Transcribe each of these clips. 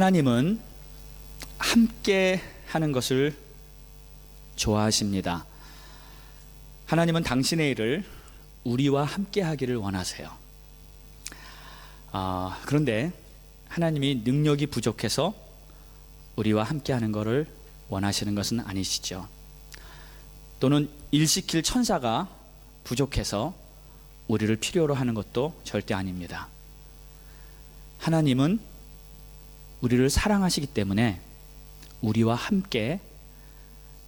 하나님은 함께 하는 것을 좋아하십니다. 하나님은 당신의 일을 우리와 함께 하기를 원하세요. 그런데 하나님이 능력이 부족해서 우리와 함께 하는 것을 원하시는 것은 아니시죠. 또는 일시킬 천사가 부족해서 우리를 필요로 하는 것도 절대 아닙니다. 하나님은 우리를 사랑하시기 때문에 우리와 함께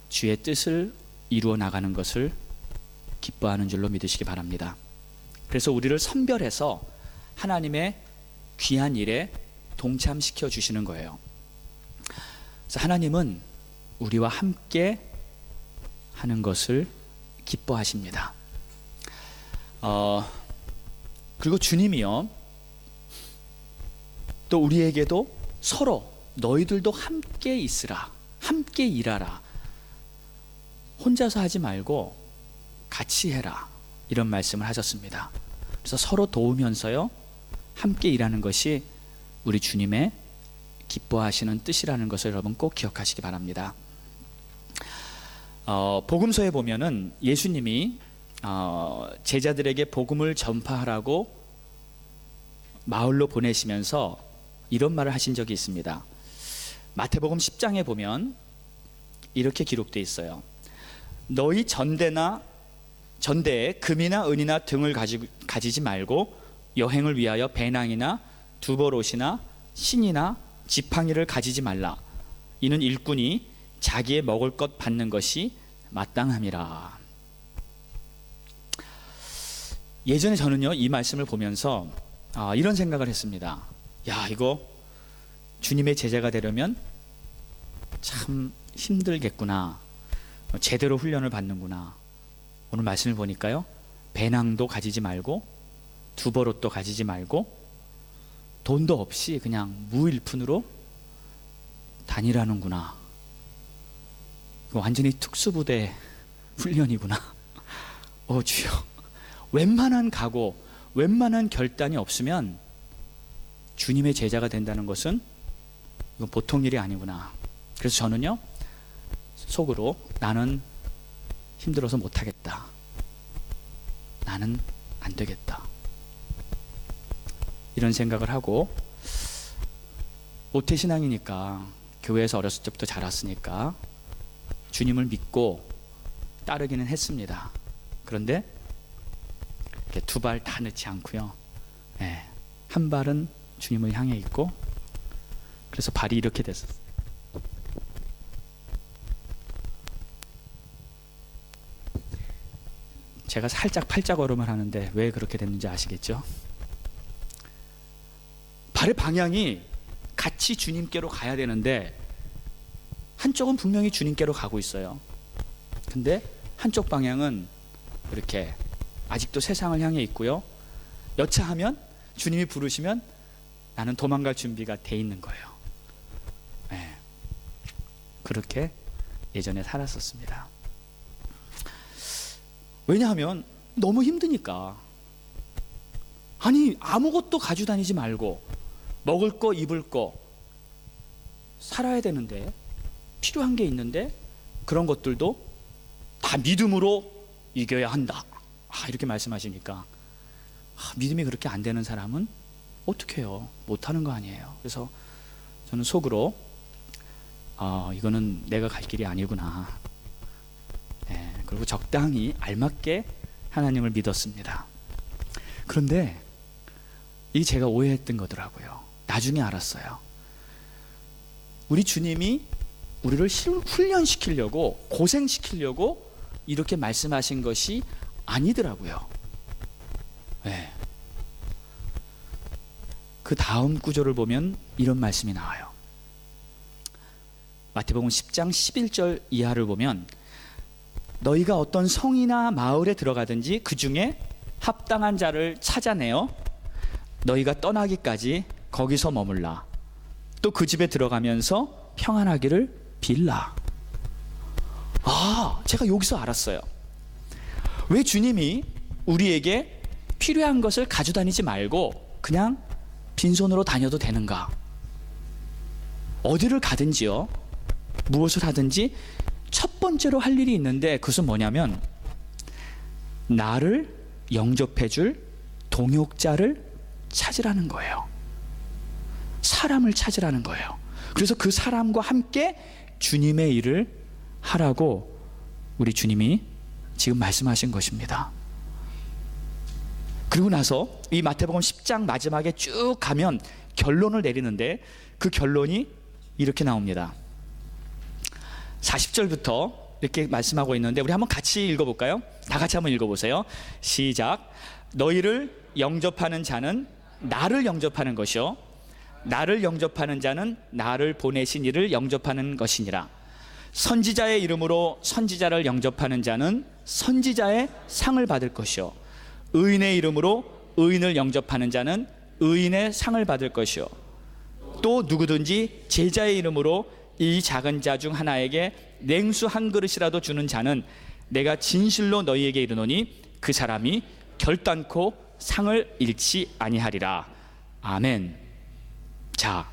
주의 뜻을 이루어 나가는 것을 기뻐하는 줄로 믿으시기 바랍니다. 그래서 우리를 선별해서 하나님의 귀한 일에 동참시켜 주시는 거예요. 그래서 하나님은 우리와 함께 하는 것을 기뻐하십니다. 그리고 주님이요, 또 우리에게도 서로 너희들도 함께 있으라, 함께 일하라, 혼자서 하지 말고 같이 해라, 이런 말씀을 하셨습니다. 그래서 서로 도우면서요 함께 일하는 것이 우리 주님의 기뻐하시는 뜻이라는 것을 여러분 꼭 기억하시기 바랍니다. 복음서에 보면은 예수님이 제자들에게 복음을 전파하라고 마을로 보내시면서 이런 말을 하신 적이 있습니다. 마태복음 10장에 보면 이렇게 기록되어 있어요. 너희 전대에 금이나 은이나 등을 가지지 말고 여행을 위하여 배낭이나 두벌옷이나 신이나 지팡이를 가지지 말라. 이는 일꾼이 자기의 먹을 것 받는 것이 마땅함이라. 예전에 저는요 이 말씀을 보면서 이런 생각을 했습니다. 야, 이거 주님의 제자가 되려면 참 힘들겠구나, 제대로 훈련을 받는구나. 오늘 말씀을 보니까요, 배낭도 가지지 말고 두벌옷도 가지지 말고 돈도 없이 그냥 무일푼으로 다니라는구나. 이거 완전히 특수부대 훈련이구나. 주여, 웬만한 각오, 웬만한 결단이 없으면 주님의 제자가 된다는 것은 이건 보통 일이 아니구나. 그래서 저는요 속으로 나는 힘들어서 못하겠다, 나는 안 되겠다, 이런 생각을 하고, 모태신앙이니까 교회에서 어렸을 때부터 자랐으니까 주님을 믿고 따르기는 했습니다. 그런데 두 발 다 넣지 않고요, 한 발은 주님을 향해 있고, 그래서 발이 이렇게 됐었어요. 제가 살짝 팔자걸음을 하는데 왜 그렇게 됐는지 아시겠죠? 발의 방향이 같이 주님께로 가야 되는데 한쪽은 분명히 주님께로 가고 있어요. 근데 한쪽 방향은 이렇게 아직도 세상을 향해 있고요, 여차하면 주님이 부르시면 나는 도망갈 준비가 돼 있는 거예요. 그렇게 예전에 살았었습니다. 왜냐하면 너무 힘드니까. 아니, 아무것도 가지고 다니지 말고 먹을 거 입을 거 살아야 되는데, 필요한 게 있는데 그런 것들도 다 믿음으로 이겨야 한다, 이렇게 말씀하시니까 믿음이 그렇게 안 되는 사람은 어떻게 해요? 못하는 거 아니에요. 그래서 저는 속으로 이거는 내가 갈 길이 아니구나. 그리고 적당히 알맞게 하나님을 믿었습니다. 그런데 이게 제가 오해했던 거더라고요. 나중에 알았어요. 우리 주님이 우리를 훈련시키려고, 고생시키려고 이렇게 말씀하신 것이 아니더라고요. 그 다음 구절을 보면 이런 말씀이 나와요. 마태복음 10장 11절 이하를 보면, 너희가 어떤 성이나 마을에 들어가든지 그 중에 합당한 자를 찾아내어 너희가 떠나기까지 거기서 머물라. 또 그 집에 들어가면서 평안하기를 빌라. 제가 여기서 알았어요. 왜 주님이 우리에게 필요한 것을 가져다니지 말고 그냥 빈손으로 다녀도 되는가? 어디를 가든지요, 무엇을 하든지 첫 번째로 할 일이 있는데, 그것은 뭐냐면 나를 영접해 줄 동역자를 찾으라는 거예요. 사람을 찾으라는 거예요. 그래서 그 사람과 함께 주님의 일을 하라고 우리 주님이 지금 말씀하신 것입니다. 그리고 나서 이 마태복음 10장 마지막에 쭉 가면 결론을 내리는데, 그 결론이 이렇게 나옵니다. 40절부터 이렇게 말씀하고 있는데, 우리 한번 같이 읽어볼까요? 다 같이 한번 읽어보세요. 시작. 너희를 영접하는 자는 나를 영접하는 것이요, 나를 영접하는 자는 나를 보내신 이를 영접하는 것이니라. 선지자의 이름으로 선지자를 영접하는 자는 선지자의 상을 받을 것이요, 의인의 이름으로 의인을 영접하는 자는 의인의 상을 받을 것이요, 또 누구든지 제자의 이름으로 이 작은 자 중 하나에게 냉수 한 그릇이라도 주는 자는 내가 진실로 너희에게 이르노니 그 사람이 결단코 상을 잃지 아니하리라. 아멘. 자,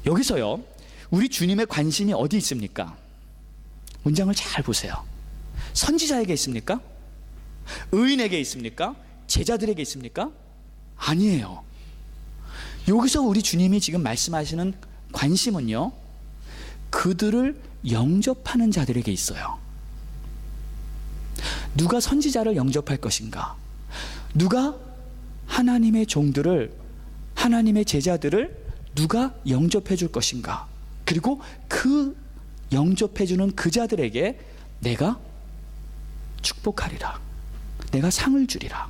여기서요, 우리 주님의 관심이 어디 있습니까? 문장을 잘 보세요. 선지자에게 있습니까? 의인에게 있습니까? 제자들에게 있습니까? 아니에요. 여기서 우리 주님이 지금 말씀하시는 관심은요, 그들을 영접하는 자들에게 있어요. 누가 선지자를 영접할 것인가? 누가 하나님의 종들을, 하나님의 제자들을 누가 영접해 줄 것인가? 그리고 그 영접해 주는 그 자들에게 내가 축복하리라, 내가 상을 주리라.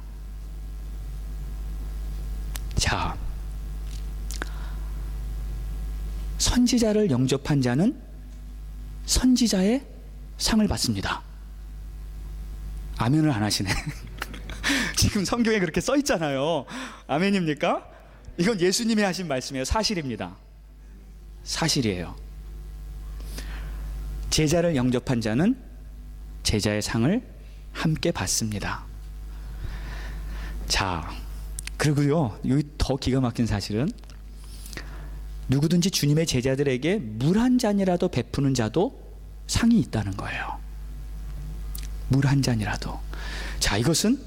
자, 선지자를 영접한 자는 선지자의 상을 받습니다. 아멘을 안 하시네. 지금 성경에 그렇게 써 있잖아요. 아멘입니까? 이건 예수님이 하신 말씀이에요. 사실입니다. 사실이에요. 제자를 영접한 자는 제자의 상을 함께 받습니다. 자, 그리고요, 여기 더 기가 막힌 사실은, 누구든지 주님의 제자들에게 물 한 잔이라도 베푸는 자도 상이 있다는 거예요. 물 한 잔이라도. 자, 이것은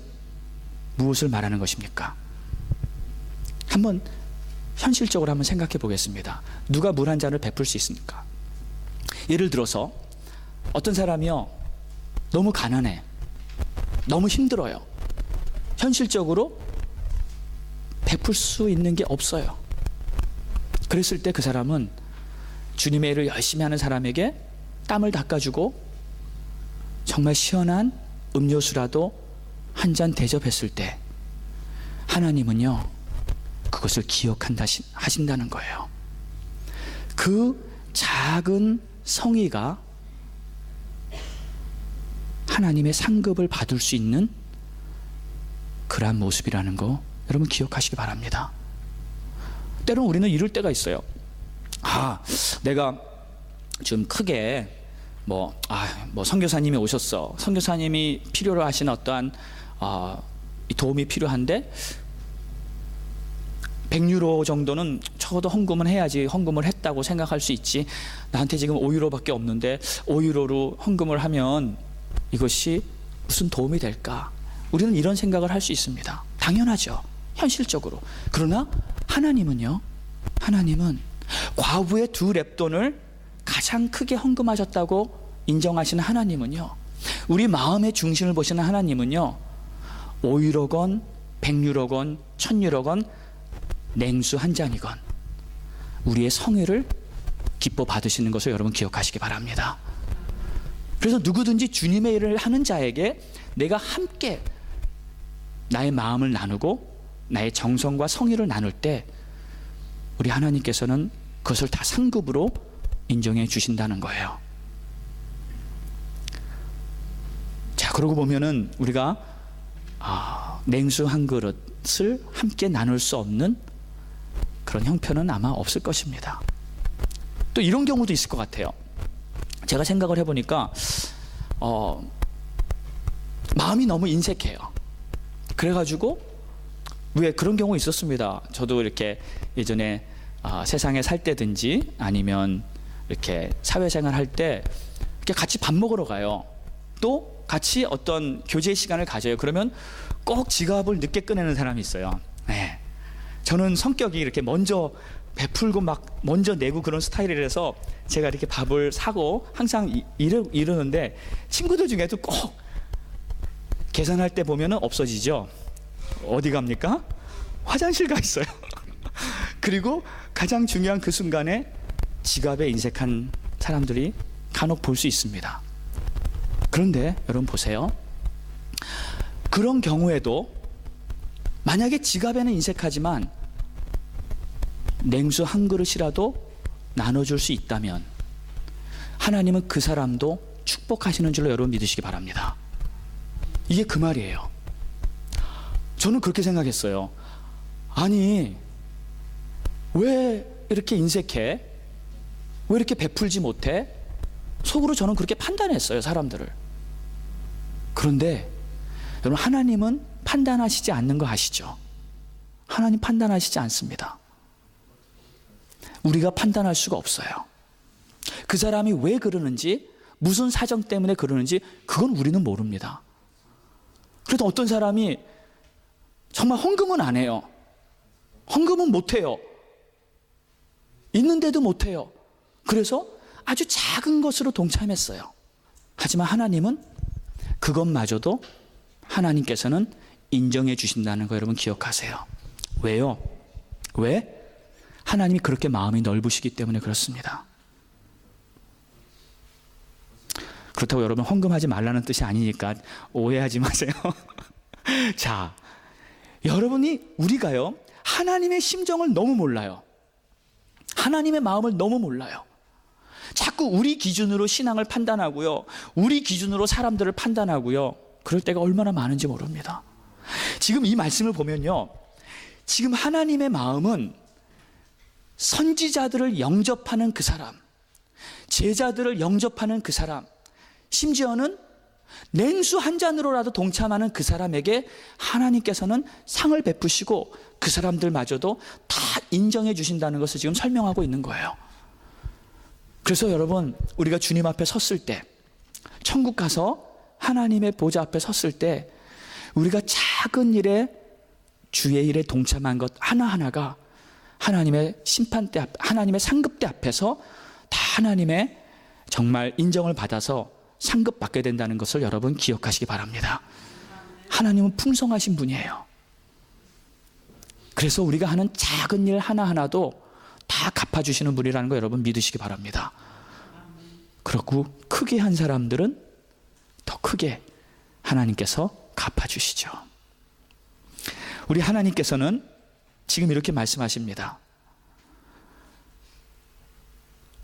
무엇을 말하는 것입니까? 한번 현실적으로 한번 생각해 보겠습니다. 누가 물 한 잔을 베풀 수 있습니까? 예를 들어서 어떤 사람이요, 너무 가난해, 너무 힘들어요, 현실적으로 베풀 수 있는 게 없어요. 그랬을 때 그 사람은 주님의 일을 열심히 하는 사람에게 땀을 닦아주고 정말 시원한 음료수라도 한 잔 대접했을 때 하나님은요, 그것을 하신다는 거예요. 그 작은 성의가 하나님의 상급을 받을 수 있는 그러한 모습이라는 거 여러분 기억하시기 바랍니다. 때로는 우리는 이럴 때가 있어요. 내가 좀 크게 선교사님이 오셨어, 선교사님이 필요로 하시는 어떠한 도움이 필요한데 100유로 정도는 적어도 헌금은 해야지, 헌금을 했다고 생각할 수 있지, 나한테 지금 5유로밖에 없는데 5유로로 헌금을 하면 이것이 무슨 도움이 될까? 우리는 이런 생각을 할 수 있습니다. 당연하죠, 현실적으로. 그러나 하나님은요, 하나님은 과부의 2렙돈을 가장 크게 헌금하셨다고 인정하시는 하나님은요, 우리 마음의 중심을 보시는 하나님은요, 5유로건 100유로건 1000유로건 냉수 한 잔이건 우리의 성의를 기뻐 받으시는 것을 여러분 기억하시기 바랍니다. 그래서 누구든지 주님의 일을 하는 자에게 내가 함께 나의 마음을 나누고 나의 정성과 성의를 나눌 때 우리 하나님께서는 그것을 다 상급으로 인정해 주신다는 거예요. 자, 그러고 보면은 우리가 냉수 한 그릇을 함께 나눌 수 없는 그런 형편은 아마 없을 것입니다. 또 이런 경우도 있을 것 같아요. 제가 생각을 해보니까 마음이 너무 인색해요. 그래가지고 왜 그런 경우 있었습니다. 저도 이렇게 예전에 세상에 살 때든지 아니면 이렇게 사회생활 할 때 이렇게 같이 밥 먹으러 가요. 또 같이 어떤 교제 시간을 가져요. 그러면 꼭 지갑을 늦게 꺼내는 사람이 있어요. 네. 저는 성격이 이렇게 먼저 베풀고 막 먼저 내고 그런 스타일이라서 제가 이렇게 밥을 사고 항상 이러는데, 친구들 중에도 꼭 계산할 때 보면은 없어지죠. 어디 갑니까? 화장실 가 있어요. 그리고 가장 중요한 그 순간에 지갑에 인색한 사람들이 간혹 볼 수 있습니다. 그런데 여러분 보세요. 그런 경우에도 만약에 지갑에는 인색하지만 냉수 한 그릇이라도 나눠줄 수 있다면 하나님은 그 사람도 축복하시는 줄로 여러분 믿으시기 바랍니다. 이게 그 말이에요. 저는 그렇게 생각했어요. 아니, 왜 이렇게 인색해? 왜 이렇게 베풀지 못해? 속으로 저는 그렇게 판단했어요, 사람들을. 그런데 여러분, 하나님은 판단하시지 않는 거 아시죠? 하나님 판단하시지 않습니다. 우리가 판단할 수가 없어요. 그 사람이 왜 그러는지, 무슨 사정 때문에 그러는지 그건 우리는 모릅니다. 그래도 어떤 사람이 정말 헌금은 안 해요. 헌금은 못 해요. 있는데도 못 해요. 그래서 아주 작은 것으로 동참했어요. 하지만 하나님은 그것마저도 하나님께서는 인정해 주신다는 거 여러분 기억하세요. 왜요? 왜? 하나님이 그렇게 마음이 넓으시기 때문에 그렇습니다. 그렇다고 여러분 헌금하지 말라는 뜻이 아니니까 오해하지 마세요. 자, 우리가요, 하나님의 심정을 너무 몰라요. 하나님의 마음을 너무 몰라요. 자꾸 우리 기준으로 신앙을 판단하고요, 우리 기준으로 사람들을 판단하고요, 그럴 때가 얼마나 많은지 모릅니다. 지금 이 말씀을 보면요, 지금 하나님의 마음은 선지자들을 영접하는 그 사람, 제자들을 영접하는 그 사람, 심지어는 냉수 한 잔으로라도 동참하는 그 사람에게 하나님께서는 상을 베푸시고 그 사람들마저도 다 인정해 주신다는 것을 지금 설명하고 있는 거예요. 그래서 여러분, 우리가 주님 앞에 섰을 때, 천국 가서 하나님의 보좌 앞에 섰을 때, 우리가 작은 일에, 주의 일에 동참한 것 하나하나가 하나님의 심판대 앞, 하나님의 상급대 앞에서 다 하나님의 정말 인정을 받아서 상급받게 된다는 것을 여러분 기억하시기 바랍니다. 하나님은 풍성하신 분이에요. 그래서 우리가 하는 작은 일 하나하나도 다 갚아주시는 분이라는 거 여러분 믿으시기 바랍니다. 그렇고 크게 한 사람들은 더 크게 하나님께서 갚아주시죠. 우리 하나님께서는 지금 이렇게 말씀하십니다.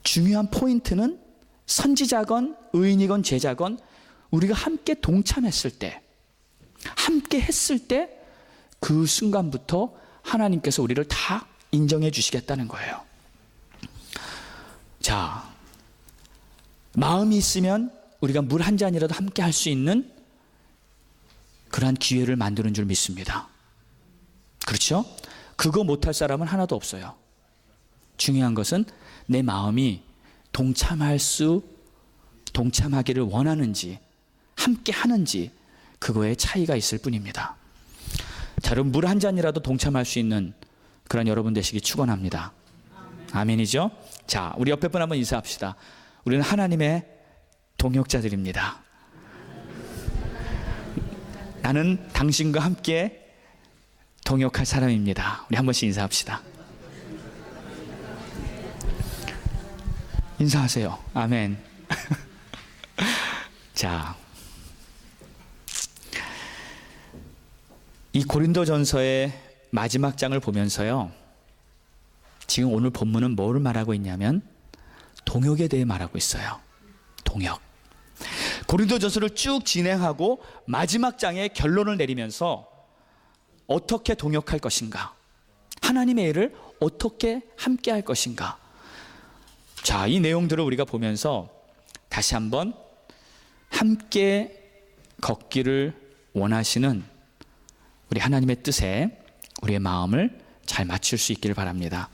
중요한 포인트는 선지자건 의인이건 제자건 우리가 함께 동참했을 때, 함께 했을 때 그 순간부터 하나님께서 우리를 다 인정해 주시겠다는 거예요. 자, 마음이 있으면 우리가 물 한 잔이라도 함께 할 수 있는 그러한 기회를 만드는 줄 믿습니다. 그렇죠? 그거 못할 사람은 하나도 없어요. 중요한 것은 내 마음이 동참하기를 원하는지, 함께 하는지, 그거에 차이가 있을 뿐입니다. 자, 여러분, 물 한 잔이라도 동참할 수 있는 그런 여러분 되시기 축원합니다. 아멘이죠? 자, 우리 옆에 분 한번 인사합시다. 우리는 하나님의 동역자들입니다. 나는 당신과 함께 동역할 사람입니다. 우리 한 번씩 인사합시다. 인사하세요. 아멘. 자, 이 고린도전서의 마지막 장을 보면서요, 지금 오늘 본문은 뭐를 말하고 있냐면 동역에 대해 말하고 있어요. 동역. 고린도전서를 쭉 진행하고 마지막 장에 결론을 내리면서 어떻게 동역할 것인가, 하나님의 일을 어떻게 함께 할 것인가. 자, 이 내용들을 우리가 보면서 다시 한번 함께 걷기를 원하시는 우리 하나님의 뜻에 우리의 마음을 잘 맞출 수 있기를 바랍니다.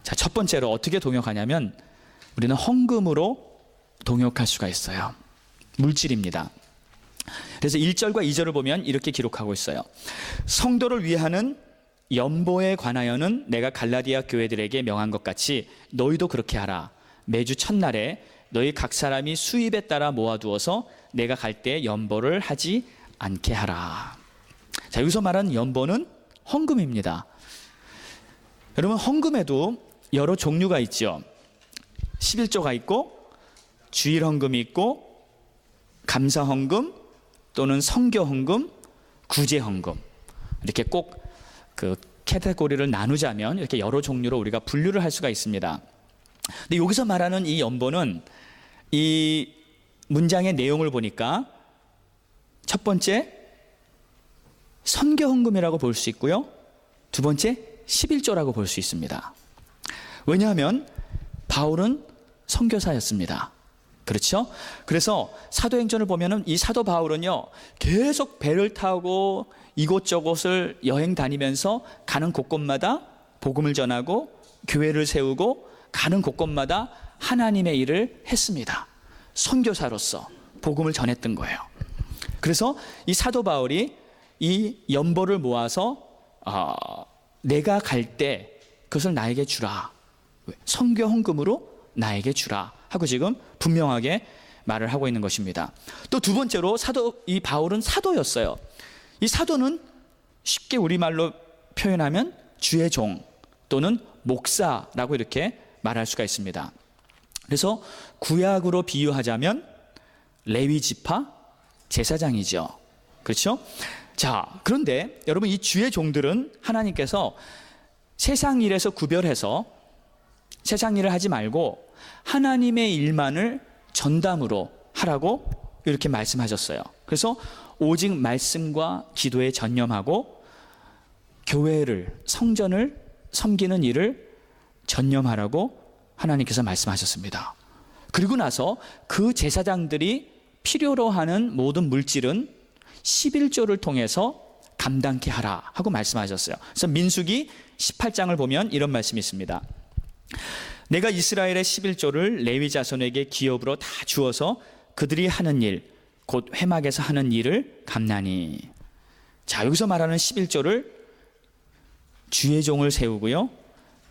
자, 첫 번째로 어떻게 동역하냐면 우리는 헌금으로 동역할 수가 있어요. 물질입니다. 그래서 1절과 2절을 보면 이렇게 기록하고 있어요. 성도를 위하는 연보에 관하여는 내가 갈라디아 교회들에게 명한 것 같이 너희도 그렇게 하라. 매주 첫날에 너희 각 사람이 수입에 따라 모아두어서 내가 갈 때 연보를 하지 않게 하라. 자, 여기서 말하는 연보는 헌금입니다. 여러분, 헌금에도 여러 종류가 있죠. 11조가 있고 주일 헌금이 있고 감사 헌금 또는 성교 헌금, 구제 헌금, 이렇게 꼭 그 카테고리를 나누자면 이렇게 여러 종류로 우리가 분류를 할 수가 있습니다. 근데 여기서 말하는 이 연보는 이 문장의 내용을 보니까 첫 번째 선교 헌금이라고 볼 수 있고요, 두 번째 11조라고 볼 수 있습니다. 왜냐하면 바울은 선교사였습니다. 그렇죠? 그래서 사도행전을 보면은 이 사도 바울은요, 계속 배를 타고 이곳저곳을 여행 다니면서 가는 곳곳마다 복음을 전하고 교회를 세우고 가는 곳곳마다 하나님의 일을 했습니다. 선교사로서 복음을 전했던 거예요. 그래서 이 사도 바울이 이 연보를 모아서 내가 갈 때 그것을 나에게 주라, 선교 헌금으로 나에게 주라 하고 지금 분명하게 말을 하고 있는 것입니다. 또 두 번째로 이 바울은 사도였어요. 이 사도는 쉽게 우리말로 표현하면 주의 종 또는 목사라고 이렇게 말할 수가 있습니다. 그래서 구약으로 비유하자면 레위 지파 제사장이죠. 그렇죠? 자, 그런데 여러분, 이 주의 종들은 하나님께서 세상 일에서 구별해서 세상 일을 하지 말고 하나님의 일만을 전담으로 하라고 이렇게 말씀하셨어요. 그래서 오직 말씀과 기도에 전념하고 교회를, 성전을 섬기는 일을 전념하라고 하나님께서 말씀하셨습니다. 그리고 나서 그 제사장들이 필요로 하는 모든 물질은 11조를 통해서 감당케 하라 하고 말씀하셨어요. 그래서 민수기 18장을 보면 이런 말씀이 있습니다. 내가 이스라엘의 11조를 레위 자손에게 기업으로 다 주어서 그들이 하는 일, 곧 회막에서 하는 일을 갚나니. 자, 여기서 말하는 11조를 주의 종을 세우고요,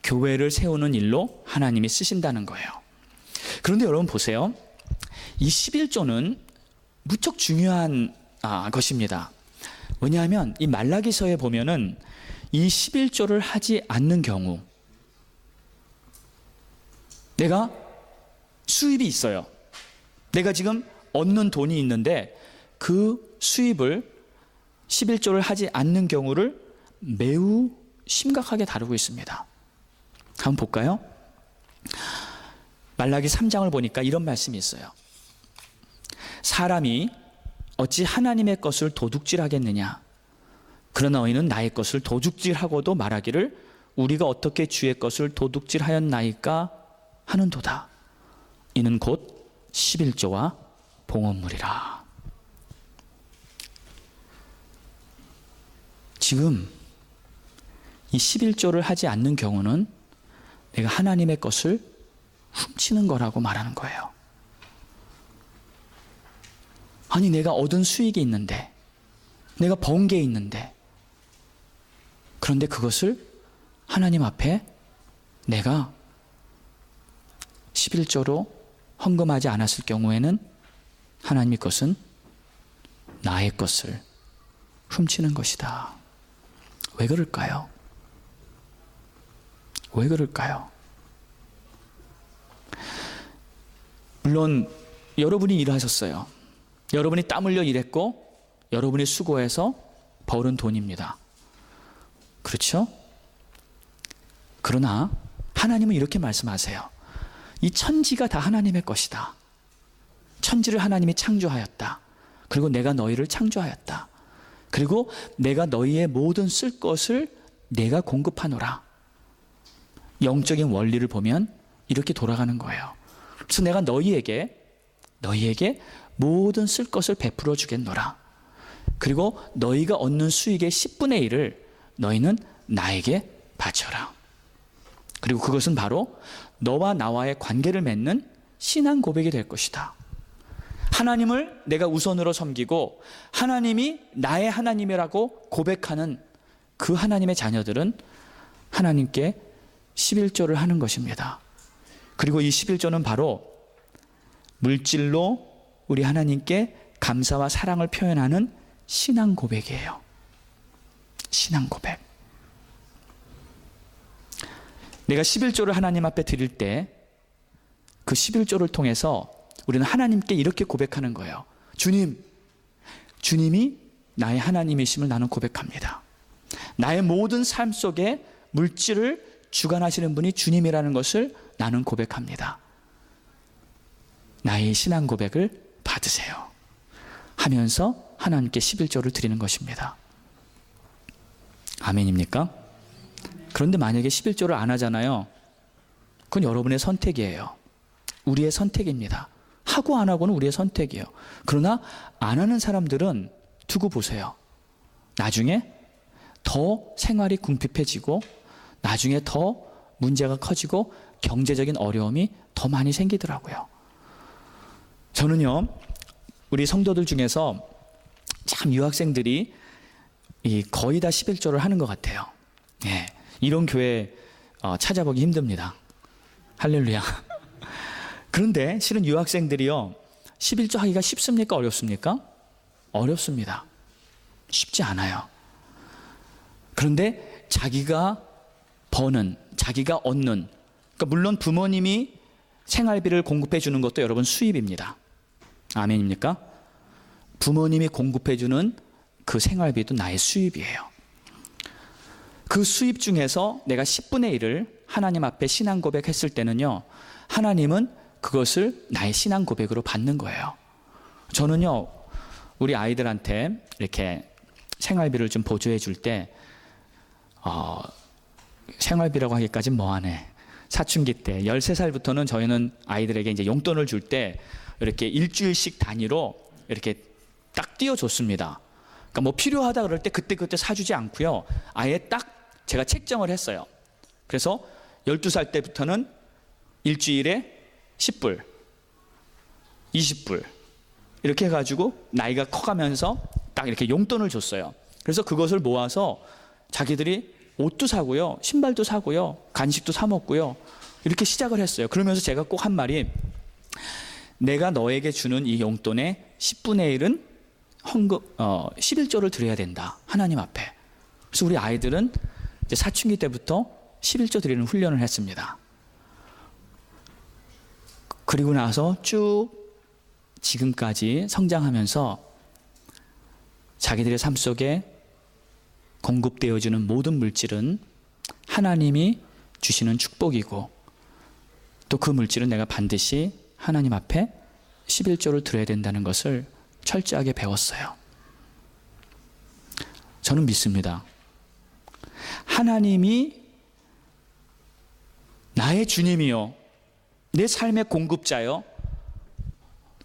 교회를 세우는 일로 하나님이 쓰신다는 거예요. 그런데 여러분 보세요. 이 11조는 무척 중요한 것입니다. 왜냐하면 이 말라기서에 보면은 이 11조를 하지 않는 경우, 내가 수입이 있어요. 내가 지금 얻는 돈이 있는데 그 수입을 11조를 하지 않는 경우를 매우 심각하게 다루고 있습니다. 한번 볼까요? 말라기 3장을 보니까 이런 말씀이 있어요. 사람이 어찌 하나님의 것을 도둑질하겠느냐? 그러나 너희는 나의 것을 도둑질하고도 말하기를 우리가 어떻게 주의 것을 도둑질하였나이까 하는도다. 이는 곧 11조와 봉헌물이라. 지금 이 11조를 하지 않는 경우는 내가 하나님의 것을 훔치는 거라고 말하는 거예요. 아니, 내가 얻은 수익이 있는데, 내가 번 게 있는데, 그런데 그것을 하나님 앞에 내가 11조로 헌금하지 않았을 경우에는 하나님의 것은 나의 것을 훔치는 것이다. 왜 그럴까요? 왜 그럴까요? 물론 여러분이 일하셨어요. 여러분이 땀 흘려 일했고 여러분이 수고해서 벌은 돈입니다. 그렇죠? 그러나 하나님은 이렇게 말씀하세요. 이 천지가 다 하나님의 것이다. 천지를 하나님이 창조하였다. 그리고 내가 너희를 창조하였다. 그리고 내가 너희의 모든 쓸 것을 내가 공급하노라. 영적인 원리를 보면 이렇게 돌아가는 거예요. 그래서 내가 너희에게 모든 쓸 것을 베풀어 주겠노라. 그리고 너희가 얻는 수익의 10분의 1을 너희는 나에게 바쳐라. 그리고 그것은 바로 너와 나와의 관계를 맺는 신앙 고백이 될 것이다. 하나님을 내가 우선으로 섬기고 하나님이 나의 하나님이라고 고백하는 그 하나님의 자녀들은 하나님께 11조를 하는 것입니다. 그리고 이 11조는 바로 물질로 우리 하나님께 감사와 사랑을 표현하는 신앙 고백이에요. 신앙 고백. 내가 11조를 하나님 앞에 드릴 때 그 11조를 통해서 우리는 하나님께 이렇게 고백하는 거예요. 주님이 나의 하나님이심을 나는 고백합니다. 나의 모든 삶 속에 물질을 주관하시는 분이 주님이라는 것을 나는 고백합니다. 나의 신앙 고백을 받으세요 하면서 하나님께 11조를 드리는 것입니다. 아멘입니까? 그런데 만약에 11조를 안 하잖아요. 그건 여러분의 선택이에요. 우리의 선택입니다. 하고 안 하고는 우리의 선택이에요. 그러나 안 하는 사람들은 두고 보세요. 나중에 더 생활이 궁핍해지고 나중에 더 문제가 커지고 경제적인 어려움이 더 많이 생기더라고요. 저는요, 우리 성도들 중에서 참 유학생들이 거의 다 11조를 하는 것 같아요. 예, 이런 교회 찾아보기 힘듭니다. 할렐루야. 그런데 실은 유학생들이요, 11조 하기가 쉽습니까? 어렵습니까? 어렵습니다. 쉽지 않아요. 그런데 자기가 버는, 자기가 얻는, 그러니까 물론 부모님이 생활비를 공급해 주는 것도 여러분 수입입니다. 아멘입니까? 부모님이 공급해 주는 그 생활비도 나의 수입이에요. 그 수입 중에서 내가 10분의 1을 하나님 앞에 신앙 고백했을 때는요, 하나님은 그것을 나의 신앙 고백으로 받는 거예요. 저는요, 우리 아이들한테 이렇게 생활비를 좀 보조해 줄 때 생활비라고 하기까지 뭐하네. 사춘기 때 13살부터는 저희는 아이들에게 이제 용돈을 줄 때 이렇게 일주일씩 단위로 이렇게 딱 띄워줬습니다. 그러니까 뭐 필요하다 그럴 때 그때 사주지 않고요. 아예 딱 제가 책정을 했어요. 그래서 12살 때부터는 일주일에 10불, 20불 이렇게 해가지고 나이가 커가면서 딱 이렇게 용돈을 줬어요. 그래서 그것을 모아서 자기들이 옷도 사고요, 신발도 사고요, 간식도 사 먹고요, 이렇게 시작을 했어요. 그러면서 제가 꼭 한 말이, 내가 너에게 주는 이 용돈의 10분의 1은 헌금, 11조를 드려야 된다, 하나님 앞에. 그래서 우리 아이들은 이제 사춘기 때부터 11조 드리는 훈련을 했습니다. 그리고 나서 쭉 지금까지 성장하면서 자기들의 삶 속에 공급되어지는 모든 물질은 하나님이 주시는 축복이고, 또 그 물질은 내가 반드시 하나님 앞에 11조를 드려야 된다는 것을 철저하게 배웠어요. 저는 믿습니다. 하나님이 나의 주님이요, 내 삶의 공급자요,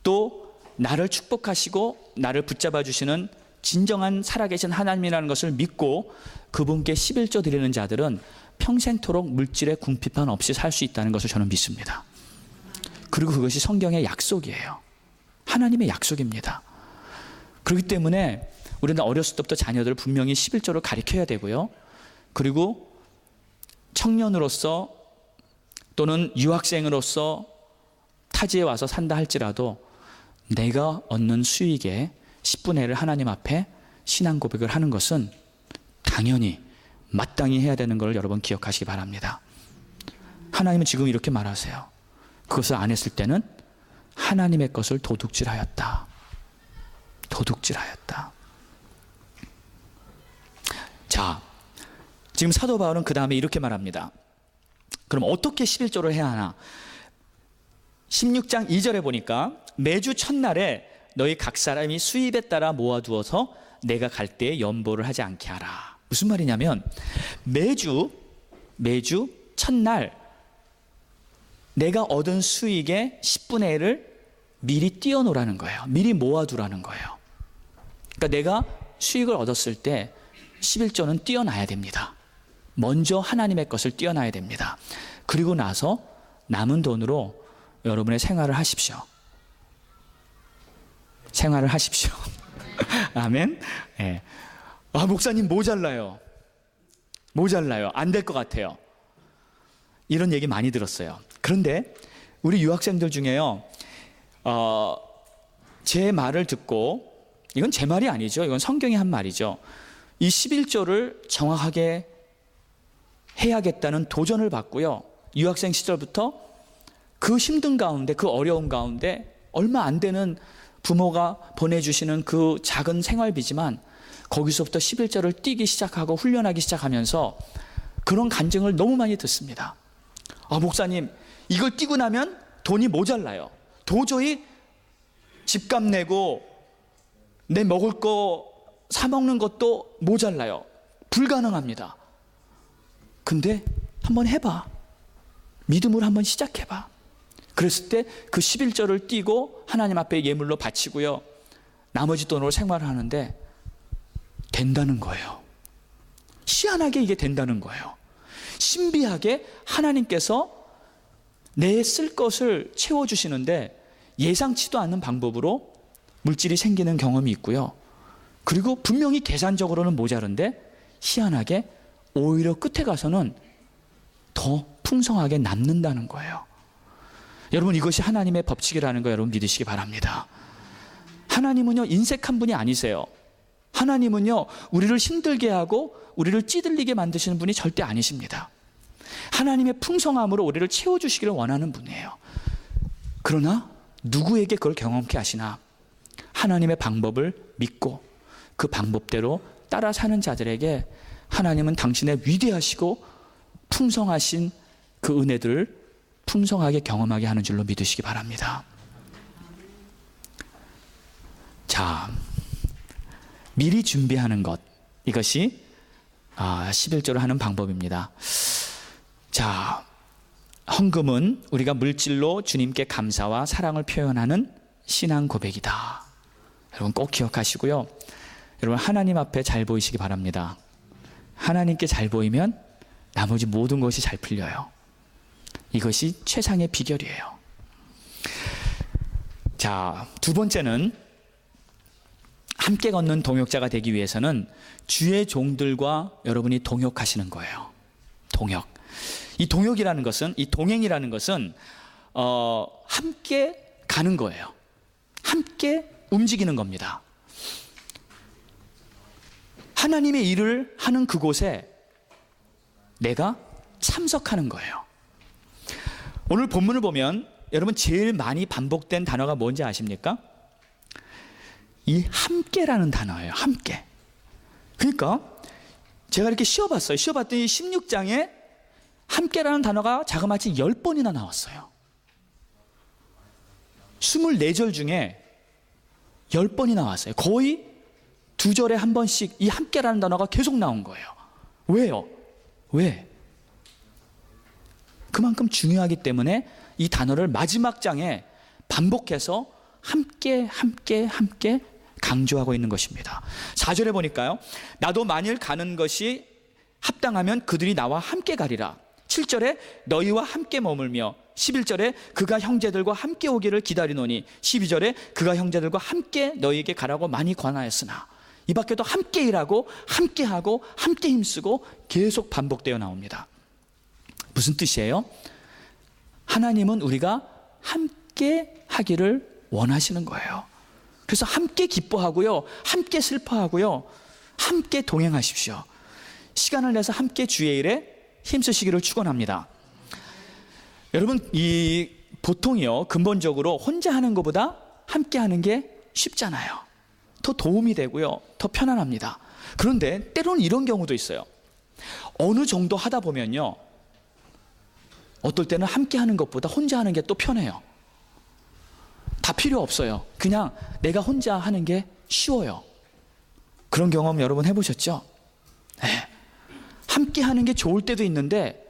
또 나를 축복하시고 나를 붙잡아 주시는 진정한 살아계신 하나님이라는 것을 믿고 그분께 11조 드리는 자들은 평생토록 물질의 궁핍함 없이 살 수 있다는 것을 저는 믿습니다. 그리고 그것이 성경의 약속이에요. 하나님의 약속입니다. 그렇기 때문에 우리는 어렸을 때부터 자녀들을 분명히 11조를 가르쳐야 되고요. 그리고 청년으로서 또는 유학생으로서 타지에 와서 산다 할지라도 내가 얻는 수익의 10분의 1을 하나님 앞에 신앙 고백을 하는 것은 당연히 마땅히 해야 되는 걸 여러분 기억하시기 바랍니다. 하나님은 지금 이렇게 말하세요. 그것을 안 했을 때는 하나님의 것을 도둑질하였다. 도둑질하였다. 자, 지금 사도 바울은 그 다음에 이렇게 말합니다. 그럼 어떻게 11조를 해야 하나? 16장 2절에 보니까 매주 첫날에 너희 각 사람이 수입에 따라 모아두어서 내가 갈 때에 연보를 하지 않게 하라. 무슨 말이냐면 매주 첫날 내가 얻은 수익의 10분의 1을 미리 띄워놓으라는 거예요. 미리 모아두라는 거예요. 그러니까 내가 수익을 얻었을 때 11조는 띄워놔야 됩니다. 먼저 하나님의 것을 띄어놔야 됩니다. 그리고 나서 남은 돈으로 여러분의 생활을 하십시오. 생활을 하십시오. 아멘. 네. 목사님 모자라요. 모자라요. 안 될 것 같아요. 이런 얘기 많이 들었어요. 그런데 우리 유학생들 중에요, 제 말을 듣고, 이건 제 말이 아니죠. 이건 성경이 한 말이죠. 이 11조를 정확하게 해야겠다는 도전을 받고요. 유학생 시절부터 그 힘든 가운데, 그 어려움 가운데 얼마 안 되는 부모가 보내주시는 그 작은 생활비지만 거기서부터 11조를 띄기 시작하고 훈련하기 시작하면서 그런 간증을 너무 많이 듣습니다. 목사님, 이걸 띄고 나면 돈이 모자라요. 도저히 집값 내고 내 먹을 거 사 먹는 것도 모자라요. 불가능합니다. 근데 한번 해봐. 믿음으로 한번 시작해봐. 그랬을 때 그 11조를 띄고 하나님 앞에 예물로 바치고요. 나머지 돈으로 생활을 하는데 된다는 거예요. 희한하게 이게 된다는 거예요. 신비하게 하나님께서 내 쓸 것을 채워주시는데 예상치도 않은 방법으로 물질이 생기는 경험이 있고요. 그리고 분명히 계산적으로는 모자른데 희한하게 오히려 끝에 가서는 더 풍성하게 남는다는 거예요. 여러분, 이것이 하나님의 법칙이라는 거 여러분 믿으시기 바랍니다. 하나님은요, 인색한 분이 아니세요. 하나님은요, 우리를 힘들게 하고 우리를 찌들리게 만드시는 분이 절대 아니십니다. 하나님의 풍성함으로 우리를 채워주시기를 원하는 분이에요. 그러나 누구에게 그걸 경험케 하시나? 하나님의 방법을 믿고 그 방법대로 따라 사는 자들에게 하나님은 당신의 위대하시고 풍성하신 그 은혜들을 풍성하게 경험하게 하는 줄로 믿으시기 바랍니다. 자, 미리 준비하는 것, 이것이 11조를 하는 방법입니다. 자, 헌금은 우리가 물질로 주님께 감사와 사랑을 표현하는 신앙 고백이다. 여러분 꼭 기억하시고요. 여러분 하나님 앞에 잘 보이시기 바랍니다. 하나님께 잘 보이면 나머지 모든 것이 잘 풀려요. 이것이 최상의 비결이에요. 자, 두 번째는 함께 걷는 동역자가 되기 위해서는 주의 종들과 여러분이 동역하시는 거예요. 동역. 이 동역이라는 것은, 이 동행이라는 것은 함께 가는 거예요. 함께 움직이는 겁니다. 하나님의 일을 하는 그곳에 내가 참석하는 거예요. 오늘 본문을 보면 여러분 제일 많이 반복된 단어가 뭔지 아십니까? 이 함께라는 단어예요. 함께. 그러니까 제가 이렇게 쉬어봤어요. 쉬어봤더니 16장에 함께라는 단어가 자그마치 10번이나 나왔어요. 24절 중에 10번이 나왔어요. 거의 2절에 한 번씩 이 함께라는 단어가 계속 나온 거예요. 왜요? 왜? 그만큼 중요하기 때문에 이 단어를 마지막 장에 반복해서 함께 강조하고 있는 것입니다. 4절에 보니까요, 나도 만일 가는 것이 합당하면 그들이 나와 함께 가리라. 7절에 너희와 함께 머물며, 11절에 그가 형제들과 함께 오기를 기다리노니, 12절에 그가 형제들과 함께 너희에게 가라고 많이 권하였으나, 이 밖에도 함께 일하고 함께 하고 함께 힘쓰고 계속 반복되어 나옵니다. 무슨 뜻이에요? 하나님은 우리가 함께 하기를 원하시는 거예요. 그래서 함께 기뻐하고요, 함께 슬퍼하고요, 함께 동행하십시오. 시간을 내서 함께 주의 일에 힘쓰시기를 축원합니다. 여러분, 이 보통이요, 근본적으로 혼자 하는 것보다 함께 하는 게 쉽잖아요. 더 도움이 되고요, 더 편안합니다. 그런데 때로는 이런 경우도 있어요. 어느 정도 하다 보면요, 어떨 때는 함께 하는 것보다 혼자 하는 게 또 편해요. 다 필요 없어요. 그냥 내가 혼자 하는 게 쉬워요. 그런 경험 여러분 해보셨죠? 네. 함께 하는 게 좋을 때도 있는데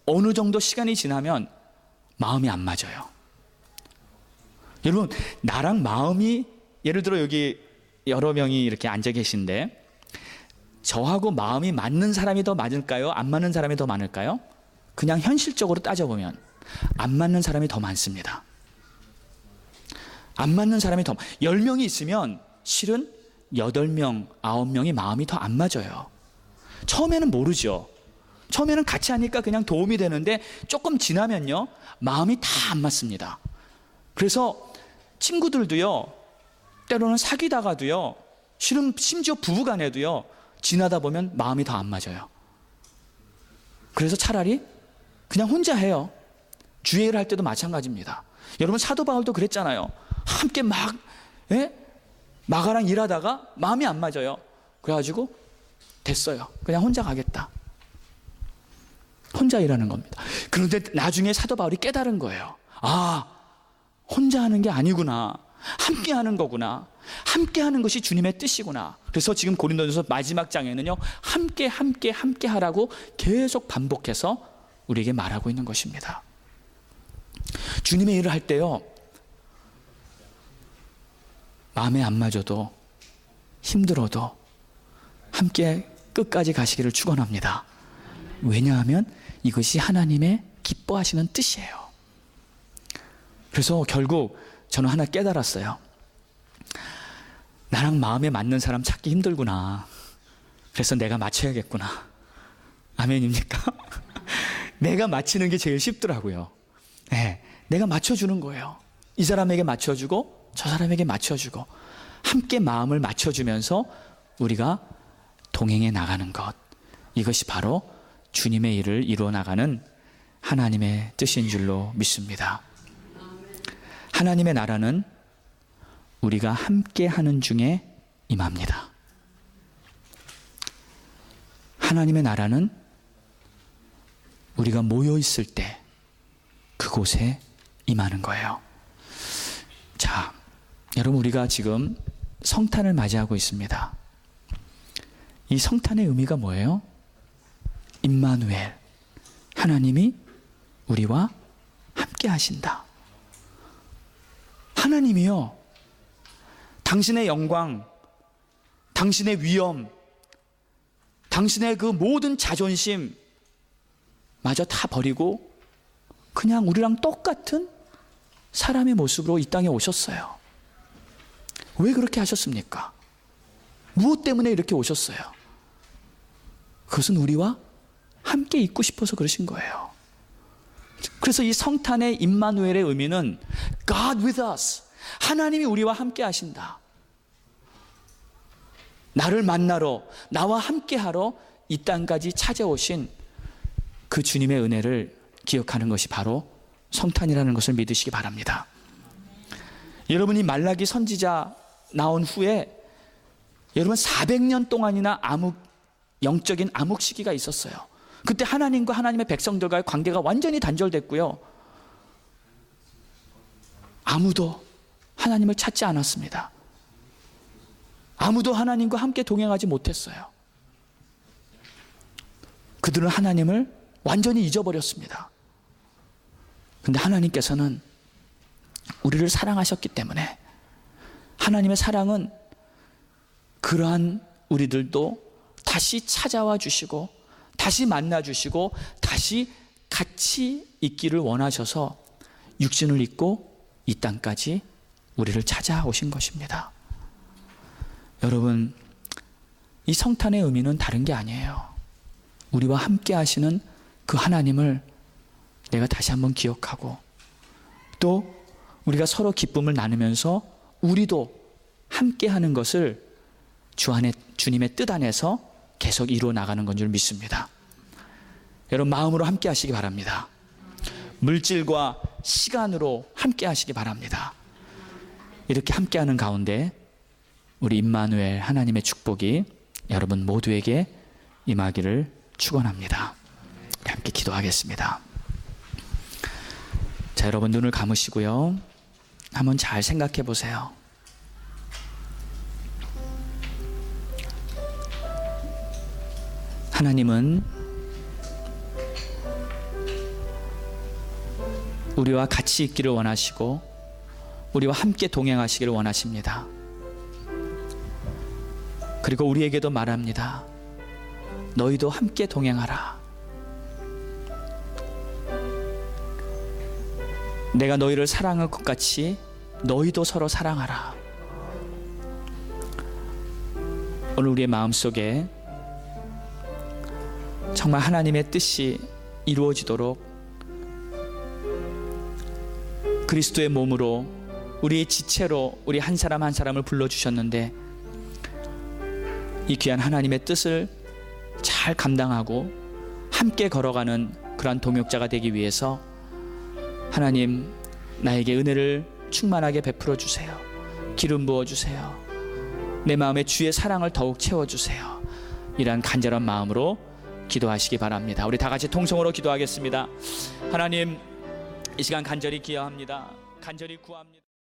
어느 정도 시간이 지나면 마음이 안 맞아요. 여러분, 나랑 마음이, 예를 들어 여기 여러 명이 이렇게 앉아 계신데 저하고 마음이 맞는 사람이 더 많을까요? 안 맞는 사람이 더 많을까요? 그냥 현실적으로 따져보면 안 맞는 사람이 더 많습니다. 안 맞는 사람이 더 10명이 있으면 실은 8명, 9명이 마음이 더 안 맞아요. 처음에는 모르죠. 처음에는 같이 하니까 그냥 도움이 되는데 조금 지나면요, 마음이 다 안 맞습니다. 그래서 친구들도요, 때로는 사귀다가도요, 실은 심지어 부부간에도요, 지나다 보면 마음이 더 안 맞아요. 그래서 차라리 그냥 혼자 해요. 주일을 할 때도 마찬가지입니다. 여러분, 사도 바울도 그랬잖아요. 함께 마가랑 일하다가 마음이 안 맞아요. 그래가지고 됐어요. 그냥 혼자 가겠다. 혼자 일하는 겁니다. 그런데 나중에 사도 바울이 깨달은 거예요. 아, 혼자 하는 게 아니구나. 함께 하는 거구나. 함께 하는 것이 주님의 뜻이구나. 그래서 지금 고린도전서 마지막 장에는요, 함께 하라고 계속 반복해서 우리에게 말하고 있는 것입니다. 주님의 일을 할 때요, 마음에 안 맞아도 힘들어도 함께 끝까지 가시기를 축원합니다. 왜냐하면 이것이 하나님의 기뻐하시는 뜻이에요. 그래서 결국 저는 하나 깨달았어요. 나랑 마음에 맞는 사람 찾기 힘들구나. 그래서 내가 맞춰야겠구나. 아멘입니까? 내가 맞히는 게 제일 쉽더라고요. 네, 내가 맞춰주는 거예요. 이 사람에게 맞춰주고 저 사람에게 맞춰주고 함께 마음을 맞춰주면서 우리가 동행해 나가는 것, 이것이 바로 주님의 일을 이루어 나가는 하나님의 뜻인 줄로 믿습니다. 하나님의 나라는 우리가 함께 하는 중에 임합니다. 하나님의 나라는 우리가 모여 있을 때 그곳에 임하는 거예요. 자, 여러분, 우리가 지금 성탄을 맞이하고 있습니다. 이 성탄의 의미가 뭐예요? 임마누엘, 하나님이 우리와 함께 하신다. 하나님이요, 당신의 영광, 당신의 위엄, 당신의 그 모든 자존심 마저 다 버리고 그냥 우리랑 똑같은 사람의 모습으로 이 땅에 오셨어요. 왜 그렇게 하셨습니까? 무엇 때문에 이렇게 오셨어요? 그것은 우리와 함께 있고 싶어서 그러신 거예요. 그래서 이 성탄의 임마누엘의 의미는 God with us, 하나님이 우리와 함께 하신다. 나를 만나러, 나와 함께 하러 이 땅까지 찾아오신 그 주님의 은혜를 기억하는 것이 바로 성탄이라는 것을 믿으시기 바랍니다. 여러분이 말라기 선지자 나온 후에 여러분 400년 동안이나 영적인 암흑 시기가 있었어요. 그때 하나님과 하나님의 백성들과의 관계가 완전히 단절됐고요, 아무도 하나님을 찾지 않았습니다. 아무도 하나님과 함께 동행하지 못했어요. 그들은 하나님을 완전히 잊어버렸습니다. 그런데 하나님께서는 우리를 사랑하셨기 때문에 하나님의 사랑은 그러한 우리들도 다시 찾아와 주시고 다시 만나 주시고 다시 같이 있기를 원하셔서 육신을 입고 이 땅까지 우리를 찾아오신 것입니다. 여러분, 이 성탄의 의미는 다른 게 아니에요. 우리와 함께 하시는 그 하나님을 내가 다시 한번 기억하고, 또 우리가 서로 기쁨을 나누면서 우리도 함께 하는 것을 주 안에, 주님의 뜻 안에서 계속 이루어 나가는 건 줄 믿습니다. 여러분, 마음으로 함께 하시기 바랍니다. 물질과 시간으로 함께 하시기 바랍니다. 이렇게 함께 하는 가운데 우리 임마누엘 하나님의 축복이 여러분 모두에게 임하기를 축원합니다. 함께 기도하겠습니다. 자, 여러분 눈을 감으시고요, 한번 잘 생각해 보세요. 하나님은 우리와 같이 있기를 원하시고 우리와 함께 동행하시기를 원하십니다. 그리고 우리에게도 말합니다. 너희도 함께 동행하라. 내가 너희를 사랑한 것 같이 너희도 서로 사랑하라. 오늘 우리의 마음속에 정말 하나님의 뜻이 이루어지도록 그리스도의 몸으로 우리의 지체로 우리 한 사람 한 사람을 불러주셨는데 이 귀한 하나님의 뜻을 잘 감당하고 함께 걸어가는 그러한 동역자가 되기 위해서 하나님 나에게 은혜를 충만하게 베풀어 주세요. 기름 부어 주세요. 내 마음에 주의 사랑을 더욱 채워 주세요. 이러한 간절한 마음으로 기도하시기 바랍니다. 우리 다 같이 통성으로 기도하겠습니다. 하나님, 이 시간 간절히 기여합니다. 간절히 구합니다.